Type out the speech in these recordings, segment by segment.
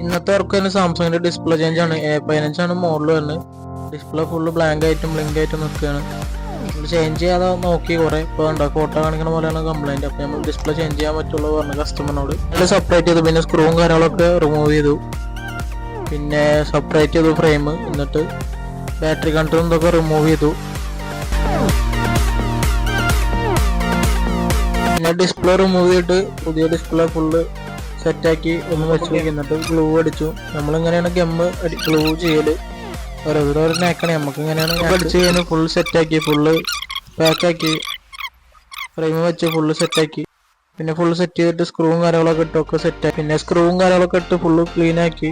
ഇന്നത്തെ വർക്ക് തന്നെ സാംസങ്ങിന്റെ ഡിസ്പ്ലേ ചേഞ്ച് ആണ്. A15 ആണ് മോഡൽ വരുന്നത്. ഡിസ്പ്ലേ ഫുള്ള് ബ്ലാങ്ക് ആയിട്ടും ബ്ലിങ്ക് ആയിട്ടും നിൽക്കുകയാണ്. നമ്മൾ ചേഞ്ച് ചെയ്യാതെ നോക്കി കുറെ ഇപ്പോൾ ഉണ്ടോ ഫോട്ടോ കാണിക്കുന്ന പോലെയാണ് കംപ്ലൈന്റ്. അപ്പോൾ നമ്മൾ ഡിസ്പ്ലേ ചേഞ്ച് ചെയ്യാൻ പറ്റുള്ളൂ പറഞ്ഞു കസ്റ്റമറിനോട്. അതിൽ സെപ്പറേറ്റ് ചെയ്തു, പിന്നെ സ്ക്രൂവും കാര്യങ്ങളൊക്കെ റിമൂവ് ചെയ്തു, പിന്നെ സെപ്പറേറ്റ് ചെയ്തു ഫ്രെയിം, എന്നിട്ട് ബാറ്ററി കൺട്രോളും ഇതൊക്കെ റിമൂവ് ചെയ്തു. പിന്നെ ഡിസ്പ്ലേ റിമൂവ് ചെയ്തിട്ട് പുതിയ ഡിസ്പ്ലേ ഫുള്ള് സെറ്റാക്കി ഒന്ന് വെച്ച് നോക്കി, എന്നിട്ട് ഗ്ലൂ അടിച്ചു. നമ്മളിങ്ങനെയാണ് ഗമ്മ് ഗ്ലൂ ചെയ്യല്, ഓരോ നേക്കണേ. നമുക്ക് ഇങ്ങനെയാണ് അടിച്ച് കഴിഞ്ഞാൽ ഫുൾ സെറ്റാക്കി ഫുള്ള് പാക്കാക്കി ഫ്രെയിം വെച്ച് ഫുള്ള് സെറ്റാക്കി. പിന്നെ ഫുള്ള് സെറ്റ് ചെയ്തിട്ട് സ്ക്രൂവും കാര്യങ്ങളൊക്കെ ഇട്ടൊക്കെ സെറ്റാക്കി. പിന്നെ സ്ക്രൂവും കാര്യങ്ങളൊക്കെ ഇട്ട് ഫുള്ള് ക്ലീൻ ആക്കി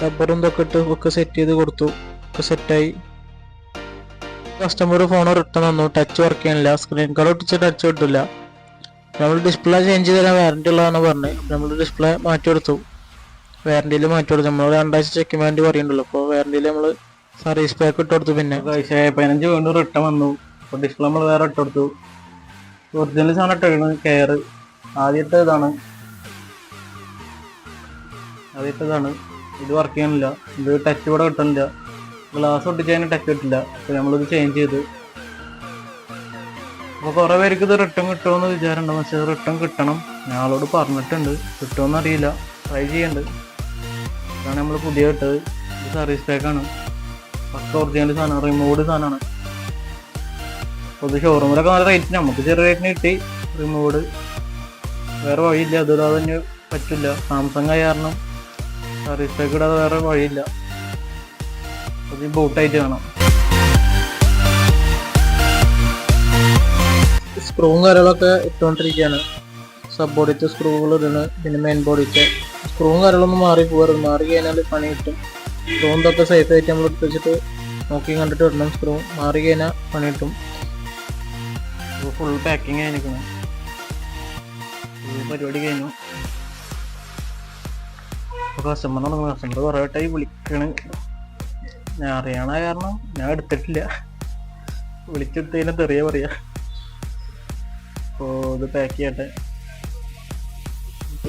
റബ്ബറും ഇതൊക്കെ ഇട്ട് ഒക്കെ സെറ്റ് ചെയ്ത് കൊടുത്തു. ഒക്കെ സെറ്റായി. കസ്റ്റമർ ഫോൺ റിട്ടേൺ തന്നു. ടച്ച് വർക്ക് ചെയ്യാനില്ല, സ്ക്രീൻ കാർഡ് ഒട്ടിച്ച് ടച്ച് കിട്ടില്ല. നമ്മൾ ഡിസ്പ്ലേ ചേഞ്ച് ചെയ്ത് തരാൻ വാറണ്ടി ഉള്ളതാണ് പറഞ്ഞത്. നമ്മൾ ഡിസ്പ്ലേ മാറ്റി കൊടുത്തു, വാറണ്ടിയിൽ മാറ്റി കൊടുത്തു. നമ്മൾ 2 ആഴ്ച ചെക്കിങ് വേണ്ടി പറയുന്നുണ്ടല്ലോ, അപ്പോൾ വാറണ്ടിയിൽ നമ്മൾ സർവീസ് പാക്ക് ഇട്ട് കൊടുത്തു. പിന്നെ 15 വീണ്ടും റിട്ടേൺ വന്നു. അപ്പോൾ ഡിസ്പ്ലേ നമ്മൾ വേറെ ഇട്ട് കൊടുത്തു. ഒറിജിനൽ സാധനം ഇട്ടാണ് കെയർ. ആദ്യത്തേതാണ് ഇത് വർക്ക് ചെയ്യണില്ല. ഇത് ടച്ച് കൂടെ കിട്ടണില്ല, ഗ്ലാസ് ഒട്ടിച്ചതിന് ടച്ച് കിട്ടില്ല. അപ്പോൾ നമ്മളിത് ചേഞ്ച് ചെയ്ത്. അപ്പോൾ കുറേ പേർക്ക് ഇത് റിട്ടേൺ കിട്ടുമെന്ന് വിചാരമുണ്ട്, പക്ഷേ റിട്ടേൺ കിട്ടണം. ഞാളോട് പറഞ്ഞിട്ടുണ്ട്, കിട്ടുമെന്ന് അറിയില്ല, ട്രൈ ചെയ്യണ്ട്. ഇതാണ് നമ്മൾ പുതിയ ഇട്ടത്. ഇത് സർവീസ് പാക്കാണ്, പക്ക ഒറിജിനൽ സാധനം, റിമൂവ്ഡ് സാധനമാണ്. അപ്പോൾ ഇത് ഷോറൂമിലൊക്കെ നല്ല റേറ്റിന്, നമുക്ക് ചെറിയ റേറ്റിന് കിട്ടി. റിമൂവ്ഡ് വേറെ വഴിയില്ല, അതില്ലാതെ തന്നെ പറ്റില്ല. സാംസങ് ആയ കാരണം സർവീസ് പാക്ക് ഇടാതെ വേറെ വഴിയില്ല. അത് ബൂട്ടായിട്ട് വേണം. സ്ക്രൂവും കാര്യങ്ങളൊക്കെ ഇട്ടുകൊണ്ടിരിക്കുകയാണ്. സബ് ബോഡിത്തെ സ്ക്രൂകൾ ഇടണ്, പിന്നെ മെയിൻ ബോഡിത്തെ സ്ക്രൂവും കാര്യങ്ങളൊന്നും മാറി കഴിഞ്ഞാൽ പണി കിട്ടും. സ്ക്രൂ ഇതൊക്കെ സേഫ് ആയിട്ട് നമ്മൾ എടുത്ത് വെച്ചിട്ട് നോക്കി കണ്ടിട്ട് ഇടണം. സ്ക്രൂ മാറി കഴിഞ്ഞാൽ പണി കിട്ടും. അപ്പോൾ ഫുൾ പാക്കിങ് കഴിഞ്ഞിരിക്കണം, ഫുൾ പരിപാടി കഴിഞ്ഞു. അപ്പോൾ കസ്റ്റമർ കുറേ വട്ടമായി വിളിക്കണ്. ഞാൻ അറിയണ കാരണം ഞാൻ എടുത്തിട്ടില്ല, വിളിച്ചെടുത്തതിനെ തെറിയ പറയാ. അപ്പോൾ ഇത് പാക്ക് ചെയ്യട്ടെ,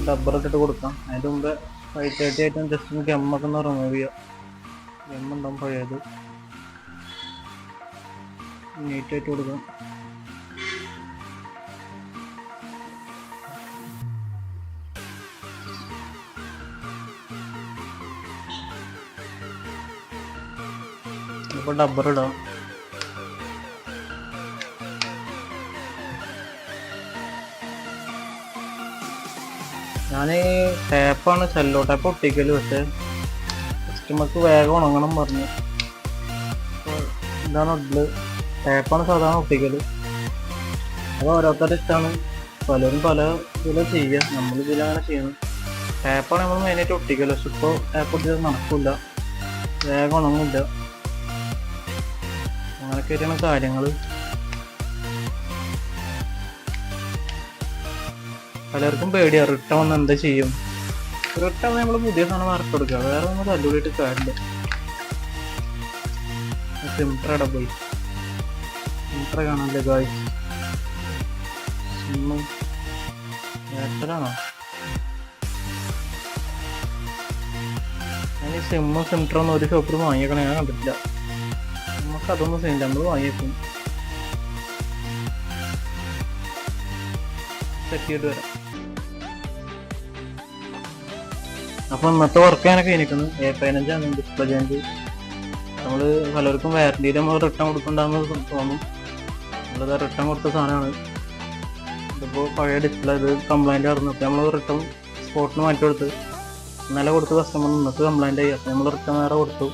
ഡബ്ബർ ഇട്ടിട്ട് കൊടുക്കാം. അതിൻ്റെ മുമ്പ് 530 ആയിട്ടും ജസ്റ്റ് ഒന്ന് ഗമ്മൊക്കെ ഒന്ന് റിമൂവ് ചെയ്യാം. ഗമ്മുണ്ടാവും പഴയത്, നീറ്റായിട്ട് കൊടുക്കാം. ഇപ്പോൾ ഡബ്ബർ ഇടാം. ഞാൻ ടാപ്പാണ്, സെല്ലോ ടാപ്പ് ഒട്ടിക്കല്. പക്ഷേ കസ്റ്റമർക്ക് വേഗം ഉണങ്ങണം പറഞ്ഞു. അപ്പോൾ ഇതാണ് ഉള്ളത്. ടാപ്പാണ് സാധാരണ ഒട്ടിക്കല്. അത് ഓരോരുത്തരുടെ ഇഷ്ടമാണ്, പലരും പല ഇതിലും ചെയ്യുക. നമ്മളിതിലങ്ങനെ ചെയ്യണം. ടാപ്പാണ് നമ്മൾ മെയിനായിട്ട് ഒട്ടിക്കല്. പക്ഷെ ഇപ്പോൾ ടാപ്പ് ഒട്ടിച്ചത് നടക്കില്ല, വേഗം ഉണങ്ങില്ല. അങ്ങനെയൊക്കെ ആയിട്ടാണ് കാര്യങ്ങൾ. പലർക്കും പേടിയാണ് റിട്ടേൺ വന്ന് എന്താ ചെയ്യും. റിട്ടേൺ നമ്മൾ പുതിയ സാധനം വർക്ക് കൊടുക്കുക, വേറെ ഒന്നും തല്ലുകൂടിയിട്ട് കാര്യമില്ല. സിംട്രയുടെ പോയി സിംട്ര കാണാനല്ലേ ഗായ്. സിമ്മ് എയർടെലാണോ? ഞാൻ ഈ സിമ്മും സിംട്രൊന്നും ഒരു ഷോപ്പിൽ വാങ്ങിയേക്കണം, ഞാൻ കണ്ടിട്ടില്ല. നമുക്ക് അതൊന്നും ചെയ്യില്ല, നമ്മൾ വാങ്ങിയേക്കും. സെറ്റ് ചെയ്തിട്ട് വരാം. അപ്പോൾ ഇന്നത്തെ വർക്ക് ഞാനൊക്കെ എനിക്കുന്നു. A15 ആണ് ഡിസ്പ്ലേ ചേഞ്ച്. നമ്മൾ പലർക്കും വാറണ്ടിയിൽ നമ്മൾ റിട്ടേൺ കൊടുക്കണ്ടെന്ന് തോന്നും. നമ്മളത് റിട്ടേൺ കൊടുത്ത സാധനമാണ്. ഇതിപ്പോൾ പഴയ ഡിസ്പ്ലേ, ഇത് കംപ്ലൈൻ്റ് ആയിരുന്നു. അപ്പോൾ നമ്മൾ റിട്ടേൺ സ്പോട്ടിന് മാറ്റി കൊടുത്ത് ഇന്നലെ കൊടുത്ത് കസ്റ്റമർ ഇന്നത്തെ കംപ്ലൈൻ്റ് ആയി. അപ്പോൾ നമ്മൾ റിട്ടേൺ വേറെ കൊടുത്തു.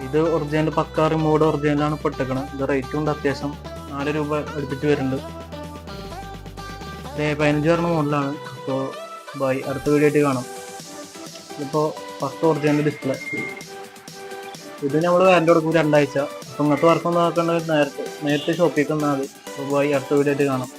ഇത് ഒറിജിനൽ പക്ക റിമൂവ്ഡ് ഒറിജിനലാണ് ഇപ്പോൾ ഇട്ടേക്കണത്. ഇത് റേറ്റും ഉണ്ട്, അത്യാവശ്യം 4 രൂപ അടുപ്പിച്ച് വരുന്നുണ്ട്. ഇത് A15 പറഞ്ഞ മോഡലാണ്. അപ്പോൾ ബൈ, അടുത്ത വീഡിയോ ആയിട്ട് കാണാം. ഇതിപ്പോൾ പക്ക ഒറിജിനൽ ഡിസ്പ്ലേ. ഇത് നമ്മൾ വാറണ്ടി കൊടുക്കും 2 ആഴ്ച. അപ്പോൾ ഇങ്ങനത്തെ വർക്കൊന്നും ആക്കേണ്ടത് നേരത്തെ ഷോപ്പിൽ വന്നാൽ മതി. അപ്പോൾ ബൈ, അടുത്ത വീഡിയോ ആയിട്ട് കാണാം.